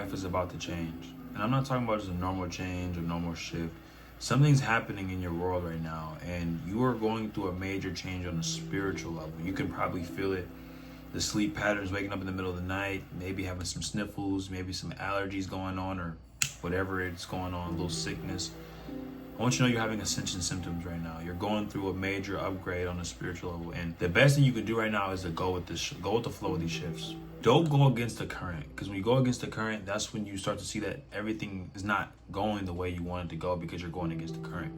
life is about to change. And I'm not talking about just a normal change or normal shift. Something's happening in your world right now, and you are going through a major change on a spiritual level. You can probably feel it. The sleep patterns, waking up in the middle of the night, maybe having some sniffles, maybe some allergies going on, or whatever it's going on, a little sickness. I want you to know you're having ascension symptoms right now. You're going through a major upgrade on a spiritual level. And the best thing you can do right now is to go with the flow of these shifts. Don't go against the current. Because when you go against the current, that's when you start to see that everything is not going the way you want it to go because you're going against the current.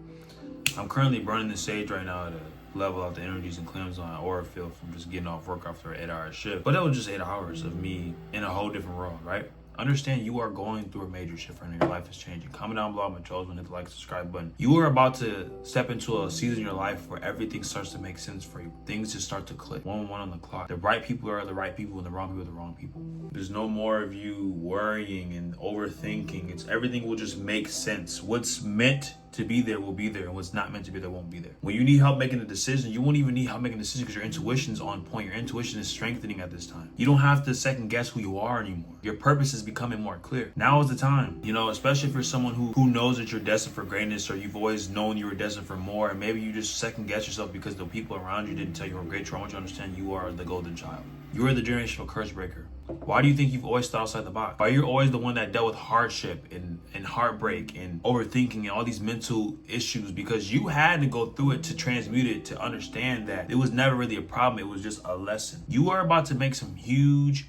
I'm currently burning the sage right now to level out the energies and cleanse my aura field from just getting off work after an 8-hour shift. But that was just 8 hours of me in a whole different world, right? Understand you are going through a major shift right now. Your life is changing. Comment down below, my chosen, hit the like, subscribe button. You are about to step into a season in your life where everything starts to make sense for you. Things just start to click. 1-1 on the clock. The right people are the right people and the wrong people are the wrong people. There's no more of you worrying and overthinking. It's everything will just make sense. What's meant to be there will be there, and what's not meant to be there won't be there. When you need help making a decision, you won't even need help making a decision because your intuition's on point. Your intuition is strengthening at this time. You don't have to second guess who you are anymore. Your purpose is becoming more clear. Now is the time, especially if you're someone who knows that you're destined for greatness, or you've always known you were destined for more, and maybe you just second guess yourself because the people around you didn't tell you how great you are. I want you to understand you are the golden child. You are the generational curse breaker. Why do you think you've always thought outside the box? Why you're always the one that dealt with hardship and heartbreak and overthinking and all these mental issues? Because you had to go through it to transmute it, to understand that it was never really a problem. It was just a lesson. You are about to make some huge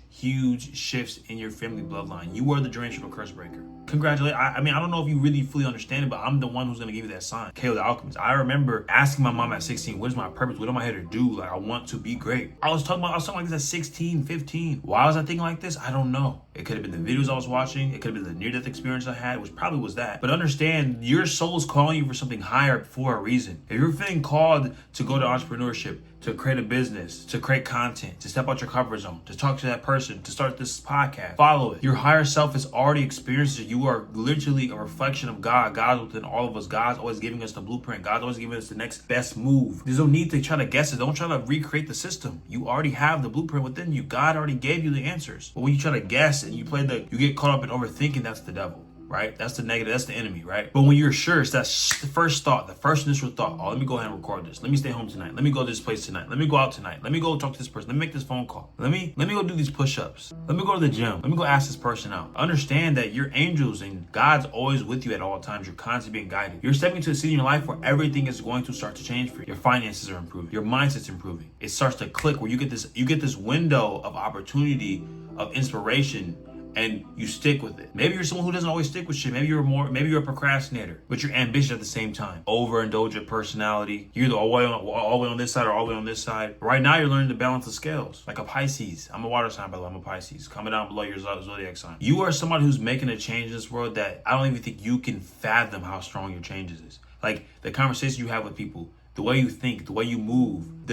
shifts in your family bloodline. You are the generational curse breaker. Congratulations. I mean, I don't know if you really fully understand it, but I'm the one who's going to give you that sign. Kale the Alchemist. I remember asking my mom at 16, what is my purpose? What am I here to do? Like, I want to be great. I was talking like this at 16, 15. Why was I thinking like this? I don't know. It could have been the videos I was watching. It could have been the near-death experience I had, which probably was that. But understand, your soul's calling you for something higher for a reason. If you're feeling called to go to entrepreneurship, to create a business, to create content, to step out your comfort zone, to talk to that person, to start this podcast, follow it. Your higher self has already experienced it. You are literally a reflection of God. God's within all of us. God's always giving us the blueprint. God's always giving us the next best move. There's no need to try to guess it. Don't try to recreate the system. You already have the blueprint within you. God already gave you the answers. But when you try to guess and you get caught up in overthinking, that's the devil. Right? That's the negative. That's the enemy, right? But when you're sure, it's that the first thought, the first initial thought. Oh, let me go ahead and record this. Let me stay home tonight. Let me go to this place tonight. Let me go out tonight. Let me go talk to this person. Let me make this phone call. Let me go do these push-ups. Let me go to the gym. Let me go ask this person out. Understand that your angels and God's always with you at all times. You're constantly being guided. You're stepping into a season in your life where everything is going to start to change for you. Your finances are improving. Your mindset's improving. It starts to click where you get this window of opportunity, of inspiration, and you stick with it. Maybe you're someone who doesn't always stick with shit. Maybe you're a procrastinator, but you're ambitious at the same time. Overindulge your personality. You're either all the way on this side or all the way on this side. Right now, you're learning to balance the scales. Like a Pisces. I'm a water sign, by the way. I'm a Pisces. Comment down below your zodiac sign. You are somebody who's making a change in this world that I don't even think you can fathom how strong your changes is. Like the conversation you have with people, the way you think, the way you move,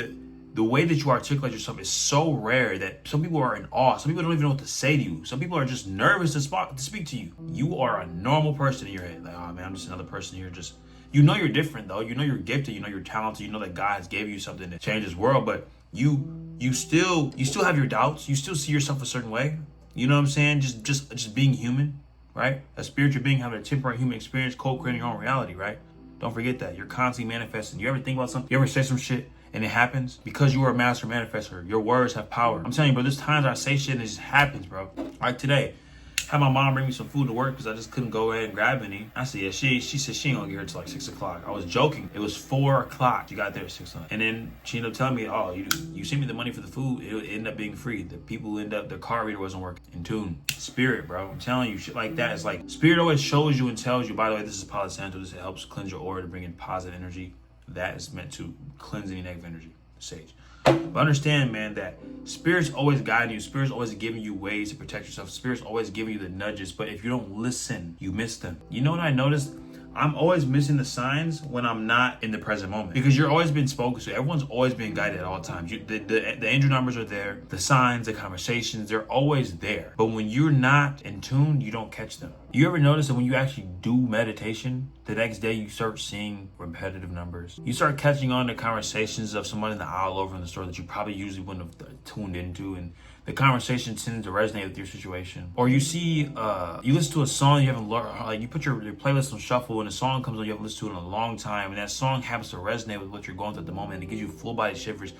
the way that you articulate yourself is so rare that some people are in awe. Some people don't even know what to say to you. Some people are just nervous to speak to you. You are a normal person in your head. Like, oh man, I'm just another person here. You're different though. You know you're gifted. You know you're talented. You know that God has gave you something to change this world. But you still have your doubts. You still see yourself a certain way. You know what I'm saying? Just being human, right? A spiritual being having a temporary human experience, co-creating your own reality, right? Don't forget that. You're constantly manifesting. You ever think about something? You ever say some shit and it happens? Because you are a master manifester. Your words have power. I'm telling you, bro, there's times I say shit and it just happens, bro. Like today, had my mom bring me some food to work because I just couldn't go ahead and grab any. I said, yeah, she said she ain't gonna get here till like 6 o'clock. I was joking. It was 4 o'clock. She got there at 6 o'clock. And then she ended up telling me, oh, you sent me the money for the food. It ended up being free. The people their car reader wasn't working. In tune. Spirit, bro. I'm telling you, shit like that. It's like, spirit always shows you and tells you, by the way, this is Palo Santo. This helps cleanse your aura to bring in positive energy. That is meant to cleanse any negative energy. Sage. But understand, man, that Spirit's always guiding you. Spirit's always giving you ways to protect yourself. Spirit's always giving you the nudges. But if you don't listen, you miss them. You know what I noticed? I'm always missing the signs when I'm not in the present moment, because you're always being spoken to. Everyone's always being guided at all times. The angel numbers are there. The signs, the conversations, they're always there. But when you're not in tune, you don't catch them. You ever notice that when you actually do meditation, the next day you start seeing repetitive numbers? You start catching on to conversations of someone in the aisle over in the store that you probably usually wouldn't have tuned into, and the conversation tends to resonate with your situation. Or you see, you listen to a song you haven't learned, like you put your playlist on shuffle and a song comes on you haven't listened to in a long time, and that song happens to resonate with what you're going through at the moment, and it gives you full body shivers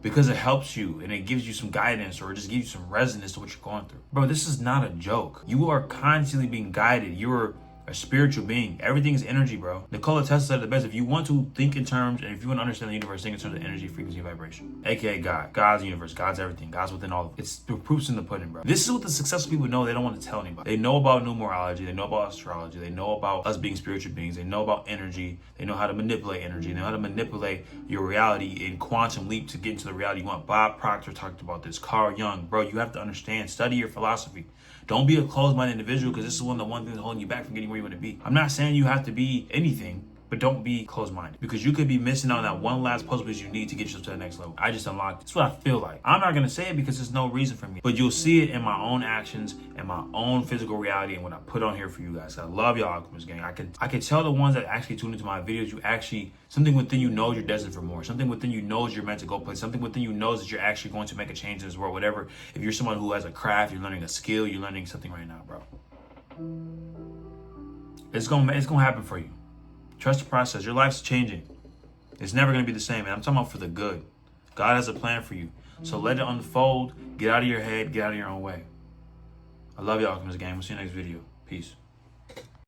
because it helps you and it gives you some guidance or it just gives you some resonance to what you're going through. Bro, this is not a joke. You are constantly being guided. You're a spiritual being. Everything is energy, bro. Nikola Tesla said it the best. If you want to think in terms, and if you want to understand the universe, think in terms of energy, frequency, and vibration. AKA God. God's the universe. God's everything. God's within all of it. It's the proof's in the pudding, bro. This is what the successful people know. They don't want to tell anybody. They know about numerology. They know about astrology. They know about us being spiritual beings. They know about energy. They know how to manipulate energy. They know how to manipulate your reality in quantum leap to get into the reality you want. Bob Proctor talked about this. Carl Jung. Bro, you have to understand. Study your philosophy. Don't be a closed-minded individual because this is one of the one things holding you back from getting where you want to be. I'm not saying you have to be anything, but don't be closed-minded because you could be missing out on that one last puzzle piece you need to get yourself to the next level. I just unlocked it. That's what I feel like. I'm not going to say it because there's no reason for me, but you'll see it in my own actions and my own physical reality and what I put on here for you guys. I love y'all, Alchemist Gang. I can tell the ones that actually tune into my videos, you actually, something within you knows you're destined for more. Something within you knows you're meant to go place. Something within you knows that you're actually going to make a change in this world. Whatever. If you're someone who has a craft, you're learning a skill, you're learning something right now, bro. It's gonna happen for you. Trust the process. Your life's changing. It's never going to be the same. And I'm talking about for the good. God has a plan for you. So let it unfold. Get out of your head. Get out of your own way. I love y'all, Alchemist Gang. We'll see you next video. Peace.